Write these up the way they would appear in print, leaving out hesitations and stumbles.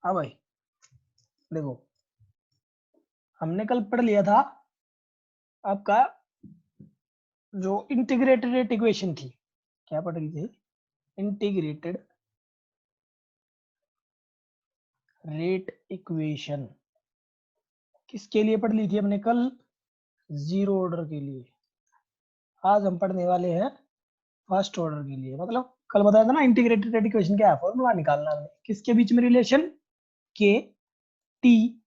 हाँ भाई देखो, हमने कल पढ़ लिया था आपका जो इंटीग्रेटेड रेट इक्वेशन थी। क्या पढ़ रही थी? Integrated rate equation. किसके लिए पढ़ ली थी हमने कल? जीरो ऑर्डर के लिए। आज हम पढ़ने वाले हैं फर्स्ट ऑर्डर के लिए। मतलब कल बताया था ना इंटीग्रेटेड रेट इक्वेशन क्या है, फॉर्मूला निकालना है किसके बीच में रिलेशन, के टी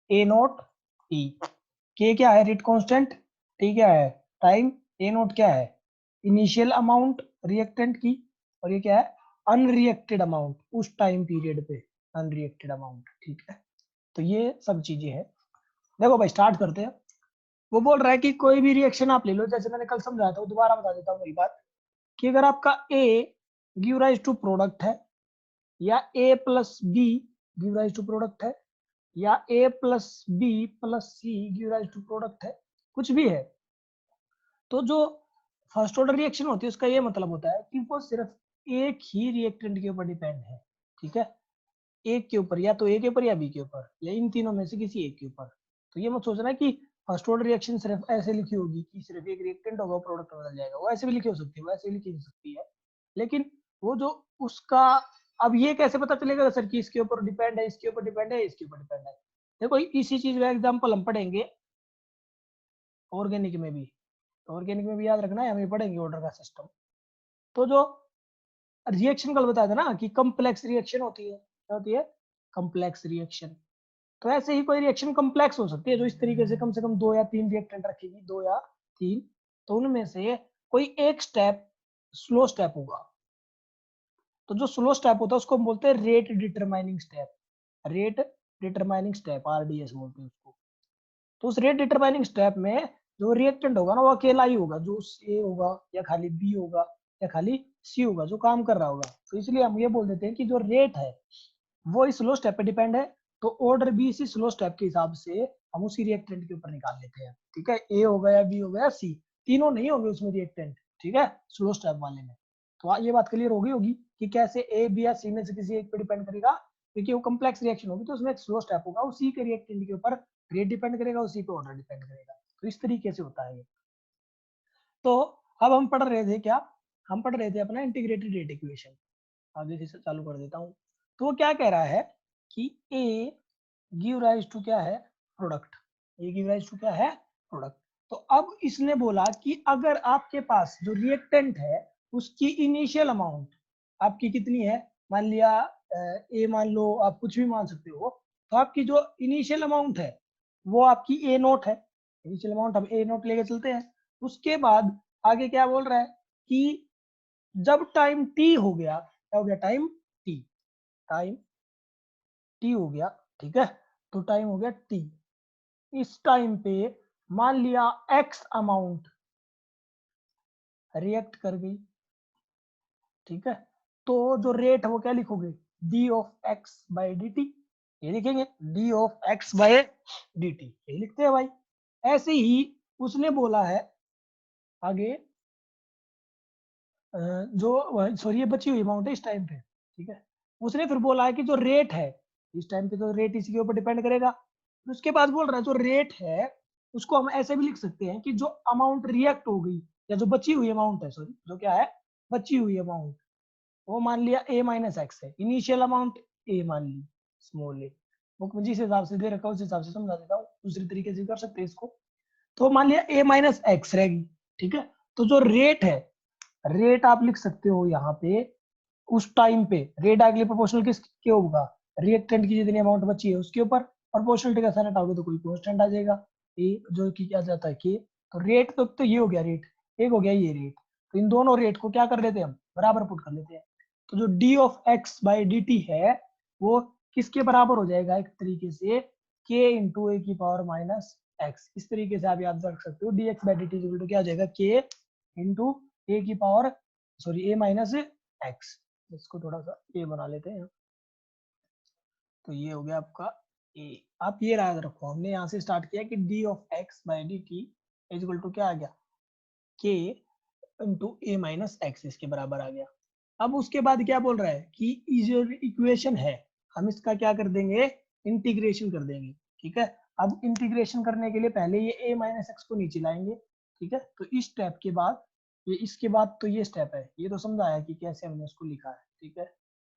ए नोट टी। के क्या है? Rate constant. टी क्या है? टाइम। ए नोट क्या है? इनिशियल अमाउंट रिएक्टेंट की। और ये क्या है? अनरिएक्टेड अमाउंट उस टाइम पीरियड पे, अनरिएक्टेड अमाउंट। ठीक है, तो ये सब चीजें हैं। देखो भाई स्टार्ट करते हैं। वो बोल रहा है कि कोई भी रिएक्शन आप ले लो, जैसे मैंने कल समझाया था, वो दोबारा बता देता हूँ वही बात, कि अगर आपका A give rise to product है, या A plus B give rise to product है, या A plus B plus C give rise to product है, कुछ भी है, तो जो फर्स्ट ऑर्डर रिएक्शन होती है उसका ये मतलब होता है कि वो सिर्फ एक ही रिएक्टेंट के ऊपर डिपेंड है। ठीक है, एक के ऊपर, या तो ए के ऊपर या बी के ऊपर, या इन तीनों में से किसी एक के ऊपर। तो ये मत सोचना कि फर्स्ट ऑर्डर रिएक्शन सिर्फ ऐसे लिखी होगी कि सिर्फ एक रिएक्टेंट होगा प्रोडक्ट बदल जाएगा। वो ऐसे भी लिखी हो सकती है, वो ऐसे भी लिखी हो सकती है, लेकिन वो जो उसका, अब ये कैसे पता चलेगा सर कि इसके ऊपर डिपेंड है, इसके ऊपर डिपेंड है, इसके ऊपर डिपेंड है? देखो इसी चीज का एग्जाम्पल हम पढ़ेंगे ऑर्गेनिक में भी। तो ऑर्गेनिक में भी याद रखना है, हम ये पढ़ेंगे ऑर्डर का सिस्टम। तो जो रिएक्शन कल बताया था ना कि कम्प्लेक्स रिएक्शन होती है, क्या होती है? Complex reaction. तो ऐसे ही कोई रिएक्शन कम्प्लेक्स हो सकती है जो इस तरीके से कम 2 या 3 रिएक्टेंट रखेगी, 2 या 3। तो उनमें से कोई एक स्टेप स्लो स्टेप होगा। तो जो स्लो स्टेप होता है उसको हम बोलते हैं rate determining step. Rate determining step, RDS बोलते हैं उसको। तो उस रेट डिटरमाइनिंग स्टेप में जो रिएक्टेंट होगा ना वो अकेला ही होगा, जो ए होगा या खाली बी होगा या खाली सी होगा, जो काम कर रहा होगा। तो इसलिए हम ये बोल देते हैं कि जो रेट है वो इस स्लो स्टेप पे डिपेंड है। तो ऑर्डर बी इसी स्लो स्टेप के हिसाब से हम उसी रिएक्टेंट के ऊपर निकाल लेते हैं। ठीक है, ए हो गया, बी हो गया, सी, तीनों नहीं होंगे उसमें रिएक्टेंट। ठीक है, स्लो स्टेप वाले में। तो ये बात क्लियर होगी होगी कि कैसे ए बी या सी में से किसी एक पे डिपेंड करेगा, क्योंकि वो कम्प्लेक्स रिएक्शन होगी तो उसमें एक स्लो स्टेप होगा, उसी के रिएक्टेंट के ऊपर रेट डिपेंड करेगा, उसी पे ऑर्डर डिपेंड करेगा। तो इस तरीके से होता है ये। तो अब हम पढ़ रहे थे क्या? हम पढ़ रहे थे अपना इंटीग्रेटेड रेट इक्वेशन। आगे से चालू कर देता हूँ। तो वो क्या कह रहा है कि ए गिव राइज टू क्या है? Product. A give rise to क्या है? प्रोडक्ट। तो अब इसने बोला कि अगर आपके पास जो रिएक्टेंट है उसकी इनिशियल अमाउंट आपकी कितनी है, मान लिया ए मान लो, आप कुछ भी मान सकते हो, तो आपकी जो इनिशियल अमाउंट है वो आपकी ए नोट है। इनिशियल अमाउंट हम ए नोट लेके चलते हैं। उसके बाद आगे क्या बोल रहा है कि जब टाइम टी हो गया, क्या हो गया? Time T. टाइम टी हो गया, ठीक है, तो टाइम हो गया टी। इस टाइम पे मान लिया एक्स अमाउंट रिएक्ट कर गई। ठीक है, तो जो रेट है वो क्या लिखोगे? D of x by d t. ये लिखेंगे d of x by d t, यही लिखते हैं भाई। ऐसे ही उसने बोला है आगे, जो सॉरी ये बची हुई अमाउंट है इस टाइम पे। ठीक है, उसने फिर बोला है कि जो रेट है इस टाइम पे, तो रेट इसी के ऊपर डिपेंड करेगा। फिर उसके बाद बोल रहा है जो रेट है उसको हम ऐसे भी लिख सकते हैं कि जो अमाउंट रिएक्ट हो गई, या जो बची हुई अमाउंट है, सॉरी जो क्या है, बची हुई अमाउंट, वो मान लिया ए माइनस एक्स है। इनिशियल अमाउंट ए मान ली, स्मॉल ए। वो जिस हिसाब से दे रखा है उस हिसाब से समझा देता हूँ, दूसरी तरीके से कर सकते हैं इसको। तो मान लिया ए माइनस एक्स रहेगी। ठीक है, तो जो रेट है, रेट आप लिख सकते हो यहाँ पे उस टाइम पे। रेट अगले प्रोपोर्शनल किसके होगा? रिएक्टेंट की जितनी अमाउंट बची है उसके ऊपर। प्रोपोर्शनलिटी का साइन हटाओगे तो कोई कांस्टेंट आ जाएगा, ए जो कि क्या जाता है के। तो रेट तो ये हो गया रेट, एक हो गया ये रेट। तो इन दोनों रेट को क्या कर लेते हैं हम? बराबर पुट कर लेते हैं। तो जो D of x by d T है वो किसके बराबर हो जाएगा? एक तरीके से के इंटू ए की पावर माइनस एक्स। इस तरीके से आप याद रख सकते हो, D x by d T क्या हो जाएगा? के इंटू ए की पावर, सॉरी ए माइनस एक्स। इसको थोड़ा सा ए बना लेते हैं। तो ये हो गया आपका ए। आप ये याद रखो, हमने यहाँ से स्टार्ट किया कि d of x by d t equal to क्या आ गया? के इंटू ए माइनस एक्स, इसके बराबर आ गया। अब उसके बाद क्या बोल रहा है कि जो इक्वेशन है हम इसका क्या कर देंगे, इंटीग्रेशन कर देंगे। ठीक है, अब इंटीग्रेशन करने के लिए पहले ये a माइनस एक्स को नीचे लाएंगे। ठीक है, तो इस स्टेप के बाद ये, इसके बाद तो ये स्टेप है, ये तो समझाया कि कैसे हमने उसको लिखा है। ठीक है,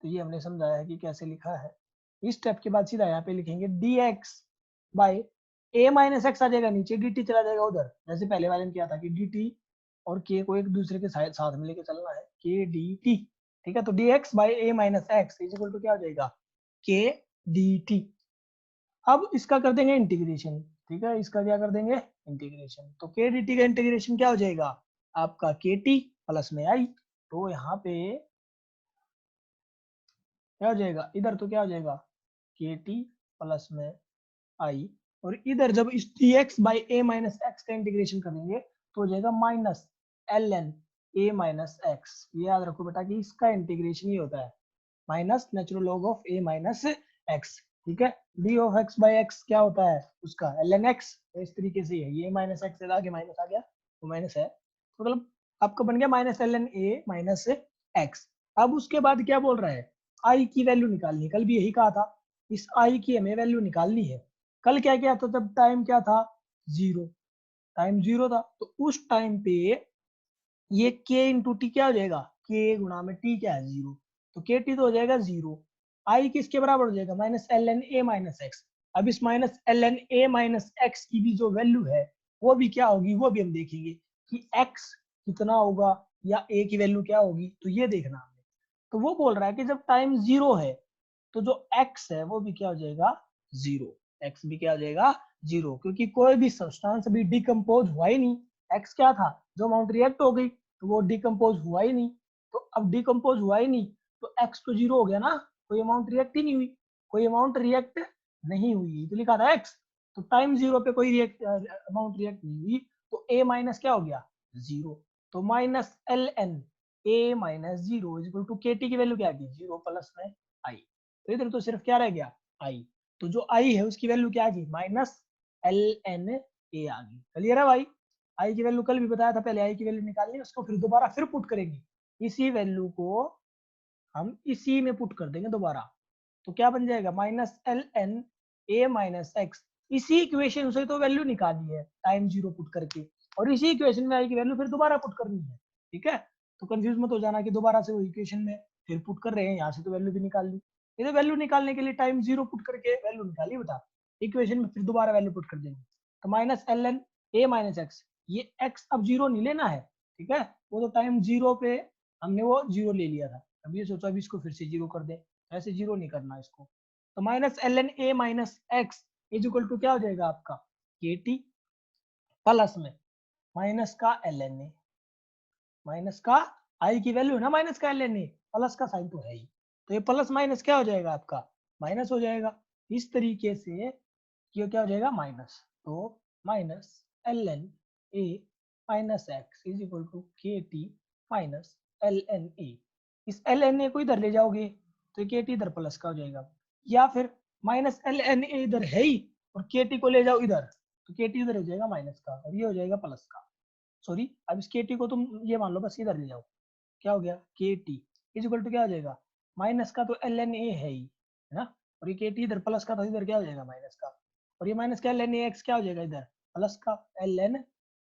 तो ये हमने समझाया कि कैसे लिखा है। इस स्टेप के बाद सीधा यहाँ पे लिखेंगे dx by a minus X आ जाएगा नीचे, dt चला जाएगा उधर, जैसे पहले वाले में किया था कि dt और k को एक दूसरे के साथ में लेके चलना है, k dt। ठीक है, तो dx by a minus x is equal to क्या हो जाएगा, k dt। अब इसका कर देंगे इंटीग्रेशन। ठीक है, इसका क्या कर देंगे, इंटीग्रेशन। तो k dt का इंटीग्रेशन क्या हो जाएगा आपका, kt प्लस में i। तो यहाँ पे क्या हो जाएगा, इधर तो क्या हो जाएगा, kt प्लस में i, और इधर जब इस dx by a minus x का इंटीग्रेशन करेंगे तो हो जाएगा minus ln a minus x. ये याद रखो बेटा कि इसका इंटीग्रेशन ही होता है minus natural log of a minus x. ठीक है, d of x by x क्या होता है उसका ln x। तो इस तरीके से है, ये माइनस एक्स से आगे माइनस आ गया तो माइनस है, तो मतलब आपका बन गया minus ln a minus x. अब उसके बाद क्या बोल रहा है, i की वैल्यू निकालनी है, कल भी यही कहा था, इस i की हमें वैल्यू निकालनी है। कल क्या किया था, तब टाइम क्या था, जीरो, टाइम जीरो था, तो उस टाइम पे ये k इंटू टी क्या हो जाएगा, k गुणा में t क्या है, जीरो, तो के टी तो हो जाएगा जीरो। आई किसके बराबर हो जाएगा, minus L N A minus x. अब इस minus L N A minus x की भी जो वैल्यू है वो भी क्या होगी, वो भी हम देखेंगे कि x कितना होगा या a की वैल्यू क्या होगी, तो ये देखना हमें। तो वो बोल रहा है कि जब टाइम जीरो है तो जो x है वो भी क्या हो जाएगा, जीरो, x भी क्या हो जाएगा, जीरो, क्योंकि कोई भी सब्सटेंस अभी डिकम्पोज हुआ ही नहीं। x क्या था, जो अमाउंट रिएक्ट हो गई, तो वो डिकम्पोज हुआ ही नहीं। तो अब डिकम्पोज हुआ ही नहीं तो x तो जीरो हो गया ना, कोई अमाउंट रिएक्ट ही नहीं हुई, कोई अमाउंट रिएक्ट नहीं हुई, तो लिखा था x। तो टाइम जीरो पे कोई रिएक्ट अमाउंट रिएक्ट नहीं हुई, तो a माइनस क्या हो गया, जीरो। तो minus L N A minus zero is equal to के टी की वैल्यू क्या थी, जीरो प्लस में आई। तो इधर तो सिर्फ क्या रह गया, आई। तो जो आई है उसकी वैल्यू क्या आ गई, माइनस एल एन ए आ गई। क्लियर है भाई, आई की वैल्यू कल भी बताया था, पहले आई की वैल्यू निकालनी है, उसको फिर दोबारा फिर पुट करेंगे, इसी वैल्यू को हम इसी में पुट कर देंगे दोबारा। तो क्या बन जाएगा, minus L N A minus x. इसी इक्वेशन से तो वैल्यू निकाली है टाइम जीरो पुट करके, और इसी इक्वेशन में आई की वैल्यू फिर दोबारा पुट करनी है। ठीक है, तो कंफ्यूज मत हो जाना कि दोबारा से वो इक्वेशन में फिर पुट कर रहे हैं, यहाँ से तो वैल्यू भी निकाल ली। ये तो वैल्यू निकालने के लिए टाइम जीरो पुट करके वैल्यू निकाली बता, इक्वेशन में फिर दोबारा वैल्यू पुट कर देंगे। तो minus L N A minus x, ये एक्स अब जीरो नहीं लेना है। ठीक है, वो तो टाइम जीरो पे हमने वो जीरो ले लिया था, अब ये सोचा अभी इसको फिर से जीरो कर दे, ऐसे जीरो नहीं करना इसको। तो minus L N A minus x is equal to क्या हो जाएगा आपका, के टी प्लस में माइनस का एल एन ए, माइनस का आई की वैल्यू है ना, माइनस का एल एन ए, प्लस का साइन तो है ही, तो ये प्लस माइनस क्या हो जाएगा आपका, माइनस हो जाएगा। इस तरीके से ये क्या हो जाएगा, माइनस। तो minus L N A minus x is equal to के T minus L N A. इस एल एन ए को इधर ले जाओगे तो के टी इधर प्लस का हो जाएगा, या फिर माइनस एल एन ए इधर है ही और के टी को ले जाओ इधर, तो के टी इधर हो जाएगा माइनस का और ये हो जाएगा प्लस का। सॉरी, अब इस के टी को तुम ये मान लो बस इधर ले जाओ, क्या हो गया, के टी इज इक्वल टू क्या हो जाएगा, माइनस का तो एल एन ए है ही, है ना, और ये के टी इधर प्लस का, तो इधर क्या हो जाएगा माइनस का, और ये माइनस का एल एन ए एक्स क्या हो जाएगा इधर प्लस का l N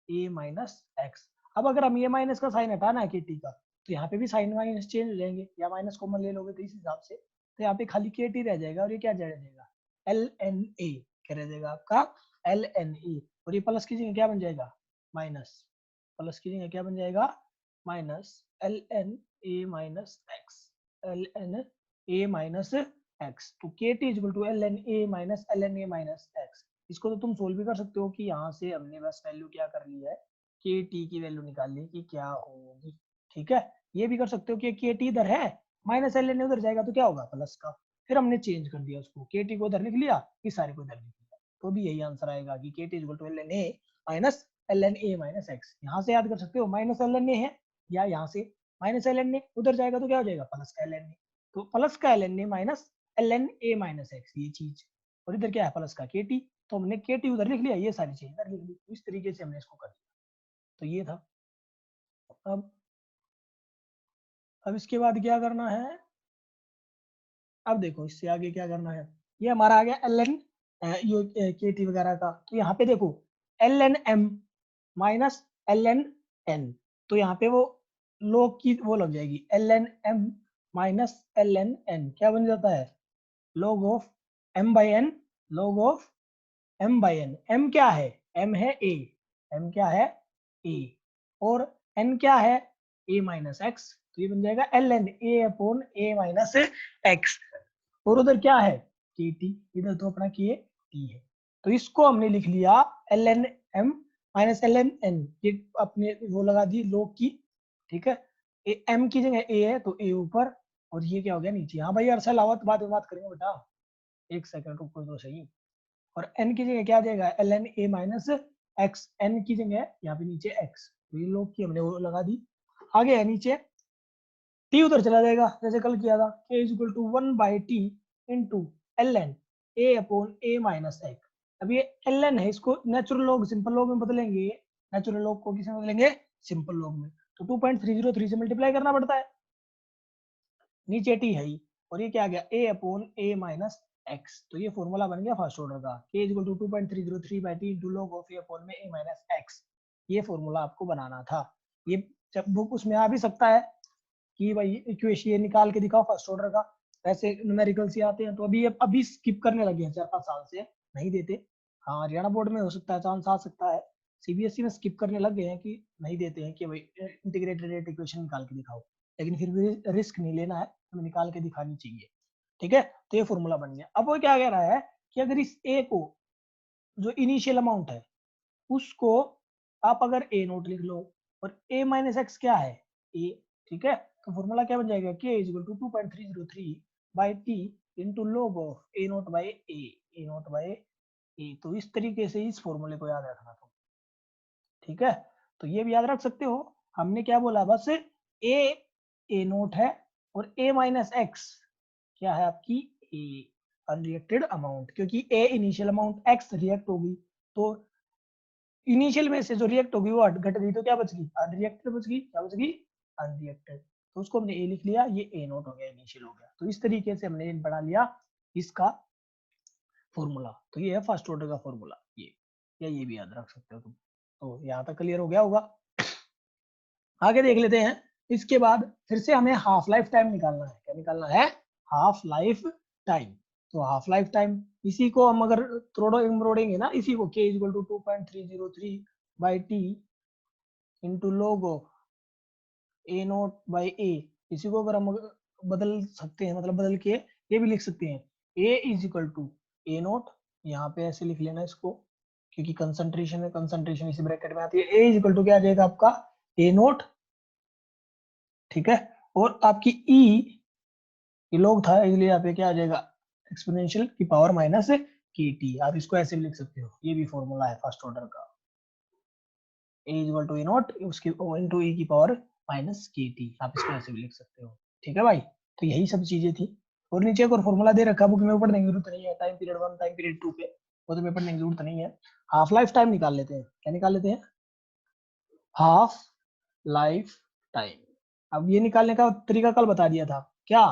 A minus x. अब अगर हम ये माइनस का साइन हटाना है के टी का, तो यहाँ पे भी साइन माइनस चेंज हो जाएंगे, या माइनस कॉमन ले लोगे तो इस हिसाब से, तो यहाँ पे खाली के टी रह जाएगा और ये क्या रह जाएगा, एल एन ए, क्या रह जाएगा आपका, एल एन ए, और ये प्लस की जगह क्या बन जाएगा, माइनस, प्लस की जगह क्या बन जाएगा, minus L N A minus x, l N A minus x. तो k t equal to l N A minus L N A minus x. इसको तो तुम सोल्व भी कर सकते हो कि यहाँ से हमने बस वैल्यू क्या कर ली है, के टी की वैल्यू निकाल ली कि क्या होगी। ठीक है, ये भी कर सकते हो कि के टी इधर है, माइनस एल एन ए उधर जाएगा तो क्या होगा, प्लस का, फिर हमने चेंज कर दिया उसको, के टी को उधर लिख लिया, इस सारे को इधर लिख लिया, तो भी यही आंसर आएगा कि k t equal to l N A minus L N A minus x. यहाँ से याद कर सकते हो माइनस एल एन ए है, या यहाँ से माइनस एल एन ए उधर जाएगा तो क्या हो जाएगा, प्लस का एल एन ए, तो प्लस का l N A minus L N A minus x ये चीज, और इधर क्या है प्लस का के टी, तो हमने के टी उधर लिख लिया, ये सारी चीज इधर लिख ली, इस तरीके से हमने इसको कर दिया। तो ये था। अब अब इसके बाद क्या करना है, अब देखो इससे आगे क्या करना है, ये हमारा आ गया एल एन के टी वगैरह का। तो यहाँ पे देखो l n m minus L n n, तो यहाँ पे वो लोग की वो लग जाएगी, l n m minus L n n क्या बन जाता है, log of m by n, log of m by n. m क्या है, m है a, m क्या है a, और n क्या है a माइनस एक्स, तो ये बन जाएगा l N a upon a minus x. और उधर क्या है के टी, इधर तो अपना के टी है, तो इसको हमने लिख लिया l n m minus L n n, ये अपने वो लगा दी लोग की, ठीक है। एम की जगह ए है तो ए ऊपर, और ये क्या हो गया नीचे। हाँ भाई अरसल आवत बात बात करेंगे बेटा, एक सेकंड रुको तो सही। और n की जगह क्या आ जाएगा l N A minus x, n की जगह यहाँ पे नीचे x, तो ये लोग की हमने वो लगा दी। आगे है नीचे t उधर चला जाएगा जैसे कल किया था, k is equal to 1/t into l N a upon a minus x. अब ये एल एन है, इसको नेचुरल लॉग सिंपल लॉग में बदलेंगे, नेचुरल लॉग को किसमें बदलेंगे, सिंपल लॉग में, तो 2.303 से मल्टीप्लाई करना पड़ता है, नीचे t है ही, और ये क्या आ गया a upon a minus x, तो ये फॉर्मूला बन गया फर्स्ट ऑर्डर का, k is equal to 2.303/t into log of a upon में a माइनस x। ये फॉर्मूला आपको बनाना था, ये जब बुक उसमें आ भी सकता है कि भाई इक्वेशन ये निकाल के दिखाओ फर्स्ट ऑर्डर का, वैसे न्यूमेरिकल्स ही आते हैं, तो अभी स्किप करने लगे हैं 4-5 साल से, नहीं देते। हाँ हरियाणा बोर्ड में हो सकता है चांस आ सकता है, सीबीएसई में स्किप करने लग गए हैं कि नहीं देते हैं कि भाई इंटीग्रेटेड रेट इक्वेशन निकाल के दिखाओ, लेकिन फिर भी रिस्क नहीं लेना है, हमें निकाल के दिखानी चाहिए, ठीक है। तो ये फॉर्मूला बन गया। अब वो क्या कह रहा है कि अगर इस ए को जो इनिशियल अमाउंट है उसको आप अगर ए नोट लिख लो, और ए माइनस एक्स क्या है ए, ठीक है, तो फॉर्मूला क्या बन जाएगा K is equal to 2.303 by T into log of A nought by A nought by A. तो इस तरीके से इस फॉर्मूले को याद रखना तुम, ठीक है। तो ये भी याद रख सकते हो, हमने क्या बोला बस ए नोट है, और ए माइनस एक्स क्या है आपकी ए अनरिएक्टेड अमाउंट, क्योंकि ए इनिशियल अमाउंट एक्स रिएक्ट होगी, तो इनिशियल में से जो रिएक्ट होगी वो घट गई, तो क्या बच गई अनरिएक्टेड बच गई, क्या बच गई अनरिएक्टेड, तो उसको हमने ए लिख लिया, ये ए नोट हो गया इनिशियल हो गया। तो इस तरीके से हमने बना लिया इसका फॉर्मूला, तो ये है फर्स्ट ऑर्डर का फॉर्मूला, ये या ये भी याद रख सकते हो तुम। तो यहाँ तक क्लियर हो गया होगा, आगे देख लेते हैं। इसके बाद फिर से हमें हाफ लाइफ टाइम निकालना है, क्या निकालना है हाफ लाइफ टाइम। तो हाफ लाइफ टाइम इसी को हम अगर तोड़ेंगे ना, इसी को k equal to 2.303 by T into log of A nought by A, इसी को अगर हम बदल सकते हैं, मतलब बदल के ये भी लिख सकते हैं a is equal to a naught, यहाँ पे ऐसे लिख लेना इसको, क्योंकि कंसंट्रेशन है, कंसंट्रेशन इसी ब्रैकेट में आती है, a इज इक्वल टू क्या आ जाएगा आपका ए नोट, ठीक है। और आपकी ई ये log था इसलिए यहाँ पे क्या आ जाएगा एक्सपोनेंशियल की पावर माइनस के टी, आप इसको ऐसे भी लिख सकते हो, ये भी फॉर्मूला है फर्स्ट ऑर्डर का, a equal to a naught उसकी इनटू e की पावर माइनस के टी, आप इसको ऐसे भी लिख सकते हो, ठीक है भाई। तो यही सब चीजें थी, और नीचे एक और फॉर्मूला दे रखा, बुक में पढ़ने की जरूरत नहीं है, टाइम पीरियड 1 टाइम पीरियड 2 पे वो तो पढ़ने की जरूरत नहीं है। हाफ लाइफ टाइम निकाल लेते हैं, क्या निकाल लेते हैं हाफ लाइफ टाइम। अब ये निकालने का तरीका कल बता दिया था, क्या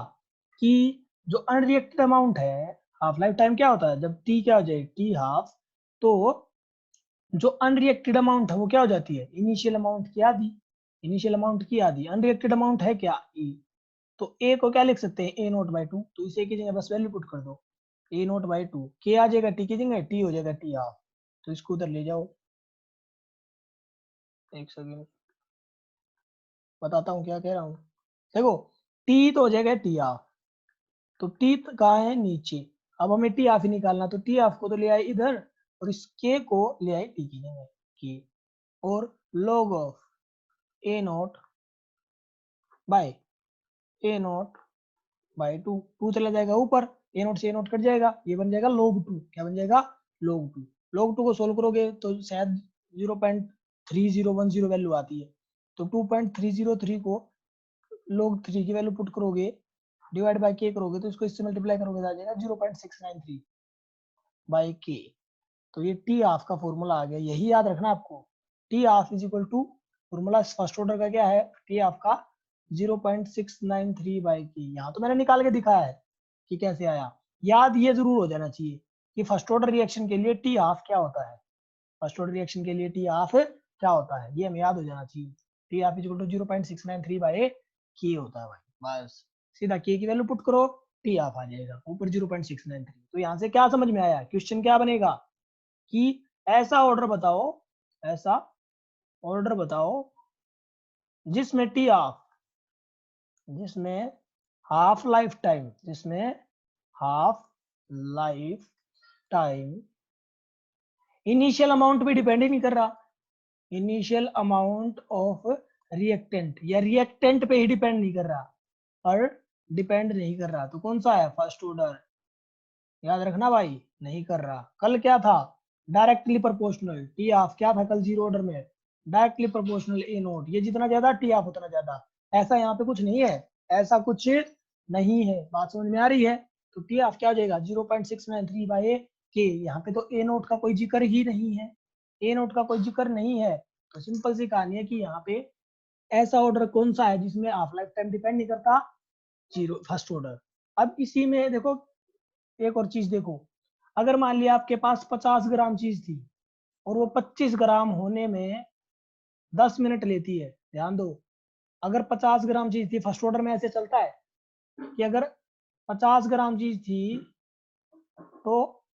कि जो अनरिएक्टेड अमाउंट है, हाफ लाइफ टाइम क्या होता है जब टी क्या हो जाए टी हाफ, तो जो अनरिएक्टेड अमाउंट है वो क्या हो जाती है इनिशियल अमाउंट की आधी, इनिशियल अमाउंट की आधी, अनरिएक्टेड अमाउंट है क्या ई, तो ए को क्या लिख सकते हैं ए नोट बाई टू, तो इसे की जगह बस वैल्यू पुट कर दो ए नोट बाई टू, के आ जाएगा टी की जगह, टी हो जाएगा टी हाफ, तो इसको उधर ले जाओ, एक सेकेंड बताता हूँ क्या कह रहा हूँ। देखो टी तो हो जाएगा टी हाफ, तो टी कहाँ है नीचे, अब हमें टी हाफ ही निकालना, तो टी हाफ को तो ले आए इधर, और इस के को ले आए टी की जगह के, और log of a naught by a naught by two, two चला जाएगा ऊपर, ए नॉट से ए नॉट कट जाएगा, ये बन जाएगा log टू, क्या बन जाएगा log टू, log टू को सोल्व करोगे तो शायद 0.3010 वैल्यू आती है, तो 2.303 को log 3 की वैल्यू पुट करोगे डिवाइड बाय के करोगे, तो इसको इससे मल्टीप्लाई करोगे तो आ जाएगा 0.693 बाय के, तो ये टी हाफ का फॉर्मूला आ गया, यही याद रखना आपको, t half is equal to formula first order का क्या है टी हाफ का 0.693 बाई की, यहाँ तो मैंने निकाल के दिखाया है कि कैसे आया। याद ये जरूर हो जाना चाहिए कि फर्स्ट ऑर्डर रिएक्शन के लिए टी हाफ क्या होता है, फर्स्ट ऑर्डर रिएक्शन के लिए टी हाफ क्या होता है, ये हमें याद हो जाना चाहिए। T half equal to 0.693 by k होता है भाई। बस सीधा के की वैल्यू पुट करो, टी हाफ आ जाएगा ऊपर 0.693। तो यहाँ से क्या समझ में आया, क्वेश्चन क्या बनेगा कि ऐसा ऑर्डर बताओ, ऐसा ऑर्डर बताओ जिसमें टी हाफ, जिसमें हाफ लाइफ टाइम, जिसमें half life time initial amount पे डिपेंड ही नहीं कर रहा, इनिशियल अमाउंट ऑफ रिएक्टेंट या रिएक्टेंट पे ही डिपेंड नहीं कर रहा, पर डिपेंड नहीं कर रहा, तो कौन सा है, फर्स्ट ऑर्डर। याद रखना भाई, नहीं कर रहा। कल क्या था, डायरेक्टली प्रोपोर्शनल, टी हाफ क्या था कल जीरो ऑर्डर में, डायरेक्टली प्रोपोर्शनल ए नोट, ये जितना ज्यादा टी हाफ उतना ज्यादा। ऐसा यहाँ पे कुछ नहीं है, ऐसा कुछ नहीं है, बात समझ में आ रही है। तो टी हाफ क्या हो जाएगा 0.693 बाय के, यहाँ पे तो ए नोट का कोई जिक्र ही नहीं है, ए नोट का कोई जिक्र नहीं है। तो सिंपल सी कहानी है कि यहाँ पे ऐसा ऑर्डर कौन सा है जिसमें हाफ लाइफ टाइम डिपेंड नहीं करता, जीरो, फर्स्ट ऑर्डर। अब इसी में देखो एक और चीज देखो, अगर मान लिया आपके पास 50 ग्राम चीज थी और वो 25 ग्राम होने में 10 मिनट लेती है, ध्यान दो, अगर 50 ग्राम चीज थी, फर्स्ट ऑर्डर में ऐसे चलता है कि अगर 50 ग्राम चीज थी तो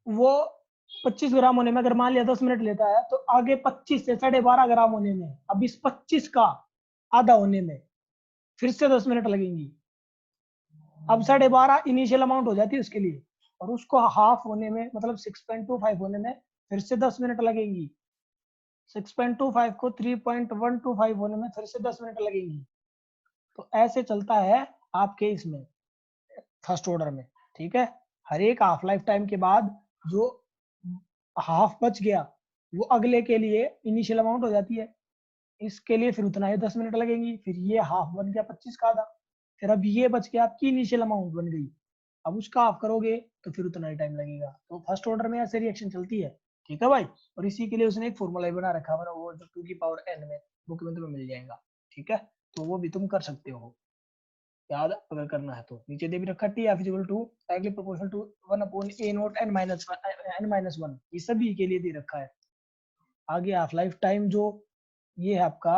वो 25 ग्राम होने में अगर मान लिया 10 मिनट लेता है, तो आगे 25 से 12.5 ग्राम होने में, अब इस 25 का आधा होने में फिर से 10 मिनट लगेंगी। अब 12.5 इनिशियल अमाउंट हो जाती है उसके लिए, और उसको हाफ होने में मतलब 6.25 होने में फिर से 10 मिनट लगेंगी। 6.25 को 3.125 होने में फिर से 10 मिनट लगेंगी। तो ऐसे चलता है आपके इसमें फर्स्ट ऑर्डर में, ठीक है। हर एक हाफ लाइफ टाइम के बाद जो हाफ बच गया वो अगले के लिए इनिशियल अमाउंट हो जाती है, इसके लिए फिर उतना ही 10 मिनट लगेंगी, फिर ये हाफ बन गया 25 का आधा, फिर अब ये बच गया आपकी इनिशियल अमाउंट बन गई, अब उसका हाफ करोगे तो फिर उतना ही टाइम लगेगा। तो फर्स्ट ऑर्डर में ऐसे रिएक्शन चलती है, ठीक है भाई। और इसी के लिए उसने एक फॉर्मूला बना रखा है, वो जो 2 की पावर n में बुक में तुम्हें मिल जाएगा, ठीक है। तो वो भी तुम कर सकते हो, याद अगर करना है तो। नीचे दे भी रखा t f equal to directly proportional to 1 upon a naught n-1, ये सभी के लिए दे रखा है। आगे हाफ लाइफ टाइम जो ये है आपका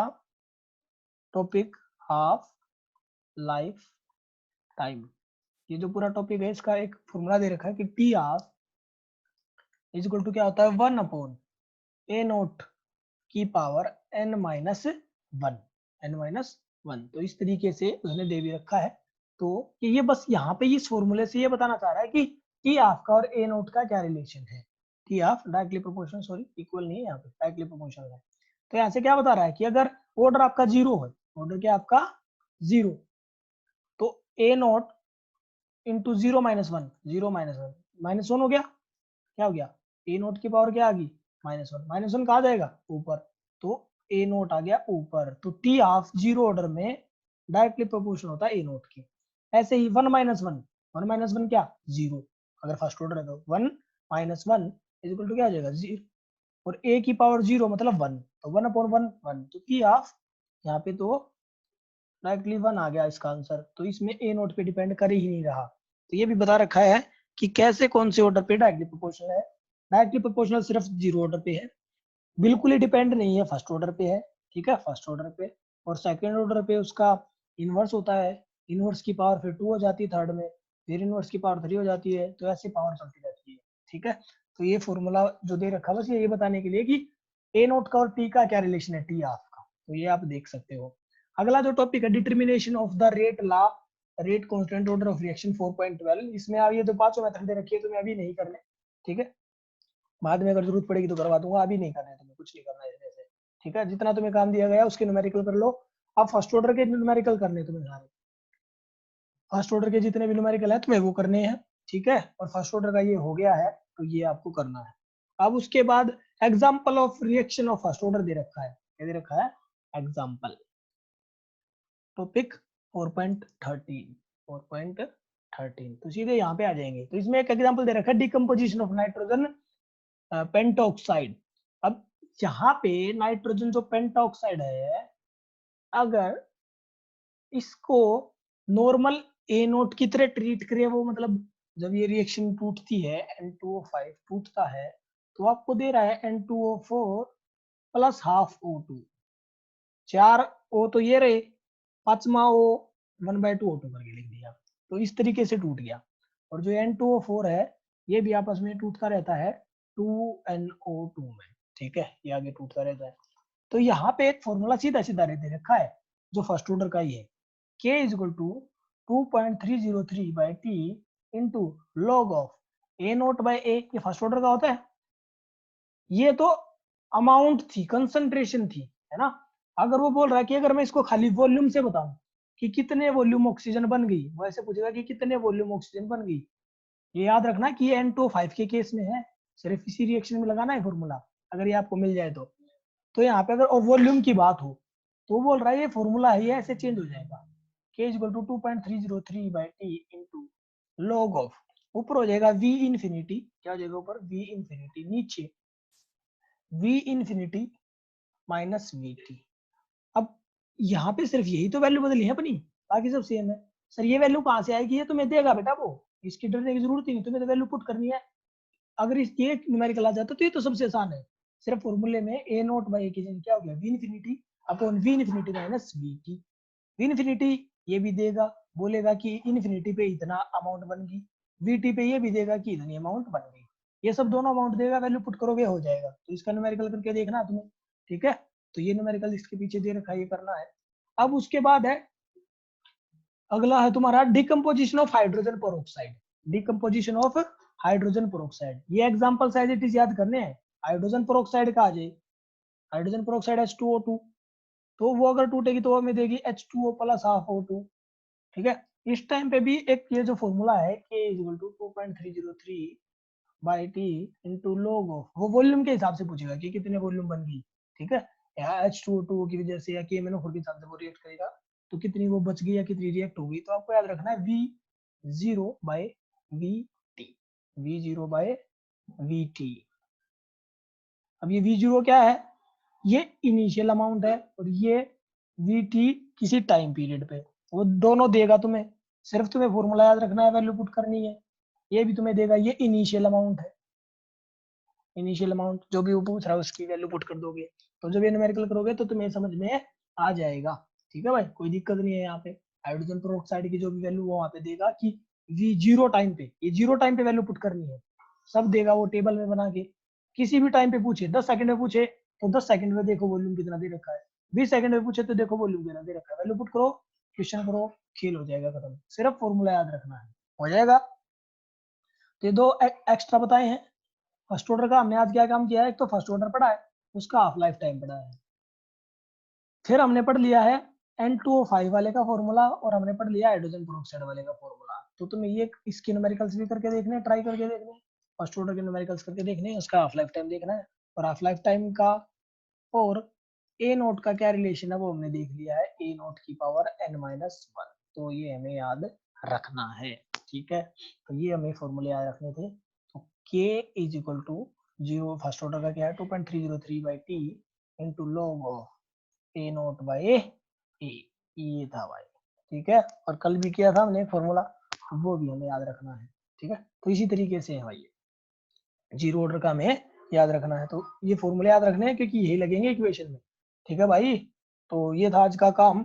टॉपिक, हाफ लाइफ टाइम, ये जो पूरा टॉपिक है इसका एक फॉर्मूला दे रखा है कि t half is equal to क्या होता है 1 अपॉन ए नोट की पावर n-1, n-1। तो इस तरीके से उसने दे भी रखा है। तो ये बस यहाँ पे इस फॉर्मूले से ये बताना चाह रहा है कि टी हाफ का और ए नोट का क्या रिलेशन है। T half directly proportional, sorry equal नहीं है यहाँ पे, डायरेक्टली प्रोपोर्शनल है। तो यहाँ से क्या बता रहा है कि अगर ऑर्डर आपका जीरो है, ऑर्डर क्या आपका जीरो, तो ए नोट इंटू 0-1, 0-1 -1 हो गया, क्या हो गया, ए नोट की पावर क्या आ गई -1, -1 कहा जाएगा ऊपर, तो ए नोट आ गया ऊपर। तो टी हाफ जीरो ऑर्डर में डायरेक्टली प्रोपोर्शनल होता है ए नोट के। ऐसे ही 1-1 क्या, जीरो, अगर फर्स्ट ऑर्डर है तो 1-1 इज इक्वल टू क्या आ जाएगा जीरो, और ए की पावर जीरो मतलब 1, तो 1/1 1। तो टी हाफ यहाँ पे तो डायरेक्टली 1 आ गया इसका आंसर, तो इसमें ए नोट पे डिपेंड कर ही नहीं रहा। तो ये भी बता रखा है कि कैसे कौन से ऑर्डर पे डायरेक्टली प्रोपोर्शनल है। डायरेक्टली प्रोपोर्शनल सिर्फ जीरो ऑर्डर पे है, बिल्कुल ही डिपेंड नहीं है, फर्स्ट ऑर्डर पे है, ठीक है, फर्स्ट ऑर्डर पे। और सेकंड ऑर्डर पे उसका इनवर्स होता है, इनवर्स की पावर फिर 2 हो जाती है थर्ड में, फिर इनवर्स की पावर 3 हो जाती है, तो ऐसी पावर चलती रहती है, ठीक है। तो ये फॉर्मूला जो दे रखा है बस ये बताने के लिए कि ए नोट का और टी का क्या रिलेशन है, टी हाफ का, तो ये आप देख सकते हो। अगला जो टॉपिक है determination of the rate law, rate constant order of reaction 4.12, इसमें आप ये तो पांचों मेथड दे रखी है, तुम्हें अभी नहीं करने, ठीक है, बाद में अगर जरूरत पड़ेगी तो करवा दूंगा, अभी नहीं करना है तुम्हें, कुछ नहीं करना है इसमें से, ठीक है। जितना तुम्हें काम दिया गया उसके न्यूमेरिकल कर लो। अब फर्स्ट ऑर्डर के न्यूमेरिकल करने तुम्हें सारे, फर्स्ट ऑर्डर के जितने भी न्यूमेरिकल है तुम्हें वो करने हैं, ठीक है। और फर्स्ट ऑर्डर का ये हो गया है, तो ये आपको करना है। अब उसके बाद example of reaction of first order दे रखा है, क्या दे रखा है, एग्जाम्पल, टॉपिक 4.13, 4.13, तो सीधे यहाँ पे आ जाएंगे। तो इसमें एक एग्जाम्पल दे रखा है डिकम्पोजिशन ऑफ नाइट्रोजन पेंटॉक्साइड। अब यहाँ पे नाइट्रोजन जो पेंटॉक्साइड है, अगर इसको नॉर्मल ए नोट की तरह ट्रीट करे वो, मतलब जब ये रिएक्शन टूटती है N2O5 टूटता है तो आपको दे रहा है N2O4 plus half O2, 4 O तो ये रहे, 5वां O 1/2 O2 करके लिख दिया, तो इस तरीके से टूट गया। और जो N2O4 है ये भी आपस में टूटता रहता है 2NO2 में, ठीक है, ये आगे टूटता रहता है। तो यहाँ पे एक फॉर्मूला सीधा सीधा दे रखा है जो फर्स्ट ऑर्डर का ही है, K is equal to 2.303 by T into log of A nought by A, ये फर्स्ट ऑर्डर का होता है। ये तो अमाउंट थी, कंसंट्रेशन थी, है ना। अगर वो बोल रहा है कि अगर मैं इसको खाली वॉल्यूम से बताऊं कि कितने वॉल्यूम ऑक्सीजन बन गई, वो ऐसे पूछेगा कि कितने वॉल्यूम ऑक्सीजन बन गई। ये याद रखना कि ये N2O5 के केस में है, सिर्फ इसी रिएक्शन में लगाना है फॉर्मूला, अगर ये आपको मिल जाए तो यहाँ पे अगर और वॉल्यूम की बात हो तो बोल रहा है ये फॉर्मूला है, ये ऐसे चेंज हो जाएगा, K equal to 2.303 by T into log of, ऊपर हो जाएगा V इंफिनिटी, क्या हो जाएगा ऊपर V इंफिनिटी, नीचे V इंफिनिटी माइनस VT। अब यहाँ पे सिर्फ यही तो वैल्यू बदली है अपनी, बाकी सब सेम है। सर ये वैल्यू कहाँ से आएगी, ये तुम्हें देगा बेटा वो, इसकी डरने की जरूरत ही नहीं, तुम्हें तो वैल्यू पुट करनी है। अगर इस ये न्यूमेरिकल आ जाता तो ये तो सबसे आसान है, सिर्फ फॉर्मूले में ए नोट बाई की जगह क्या हो गया, v infinity upon v infinity minus v t. V infinity ये भी देगा, बोलेगा कि इनफिनिटी पे इतना अमाउंट बन गई, वी टी पे ये भी देगा कि इतनी अमाउंट बन गई, ये सब दोनों अमाउंट देगा, वैल्यू पुट करोगे हो जाएगा। तो इसका न्यूमेरिकल करके देखना है तुम्हें, ठीक है। तो ये न्यूमेरिकल इसके पीछे दे रखा है, ये करना है। अब उसके बाद है अगला है तुम्हारा decomposition of hydrogen peroxide, decomposition of hydrogen peroxide. ये एग्जांपल एज इट इज याद करने हैं। हाइड्रोजन पेरोक्साइड का आ जाए, हाइड्रोजन पेरोक्साइड H2O2, तो वो अगर टूटेगी तो वो हमें देगी H2O प्लस हाफ O2, ठीक है। इस टाइम पे भी एक ये जो फॉर्मूला है K equal to 2.303 by T into log of, वो वॉल्यूम के हिसाब से पूछेगा कि कितने वॉल्यूम बन गई, ठीक है। यहाँ H2O2 की वजह से या KMnO4 के हिसाब से वो रिएक्ट करेगा, तो कितनी वो बच गई या कितनी रिएक्ट हो गई, तो आपको याद रखना है V0 bye VT, V0 bye VT। अब ये V0 क्या है, ये इनिशियल अमाउंट है और ये VT किसी टाइम पीरियड पे, वो दोनों देगा तुम्हें, सिर्फ तुम्हें फॉर्मूला याद रखना है, वैल्यू पुट करनी है। ये भी तुम्हें देगा, ये इनिशियल अमाउंट है, इनिशियल अमाउंट जो भी वो पूछ रहा है उसकी वैल्यू पुट कर दोगे, तो जब ये न्यूमेरिकल करोगे तो तुम्हें समझ में आ जाएगा, ठीक है भाई, कोई दिक्कत नहीं है। यहाँ पे हाइड्रोजन पेरोक्साइड की जो भी वैल्यू वो वहाँ पे देगा कि V0 टाइम पे, ये 0 टाइम पे वैल्यू पुट करनी है, सब देगा वो टेबल में बना के। किसी भी टाइम पे पूछे, 10 सेकंड में पूछे तो 10 सेकंड में देखो वॉल्यूम कितना दे रखा है, 20 सेकंड में पूछे तो देखो वॉल्यूम कितना दे रखा है, वैल्यू पुट करो, क्वेश्चन करो, खेल हो जाएगा खत्म, सिर्फ फॉर्मूला याद रखना है, हो जाएगा। तो ये दो एक्स्ट्रा बताए हैं। फर्स्ट ऑर्डर का हमने आज क्या काम किया है, एक तो फर्स्ट ऑर्डर पढ़ा है, उसका हाफ लाइफ टाइम पढ़ा है, फिर हमने पढ़ लिया है N2O5 वाले का फॉर्मूला, और हमने पढ़ लिया हाइड्रोजन पेरोक्साइड वाले का फॉर्मूला। तो तुम्हें ये इसके न्यूमेरिकल्स भी करके देखने, ट्राई करके देखने, फर्स्ट ऑर्डर के न्यूमेरिकल्स करके देखने, उसका हाफ लाइफ टाइम देखना है, और हाफ लाइफ टाइम का और ए नोट का क्या रिलेशन है वो हमने देख लिया है, ए नोट की पावर n-1, तो ये हमें याद रखना है, ठीक है। तो ये हमें फॉर्मूले याद रखने थे। तो k is equal to 0, first order का क्या है 2.303 by T into log of A nought by A, ये था भाई, ठीक है। और कल भी किया था हमने फॉर्मूला, वो भी हमें याद रखना है, ठीक है। तो इसी तरीके से है भाई, जीरो ऑर्डर का हमें याद रखना है, तो ये फॉर्मूले याद रखने हैं क्योंकि यही लगेंगे इक्वेशन में, ठीक है भाई। तो ये था आज का काम।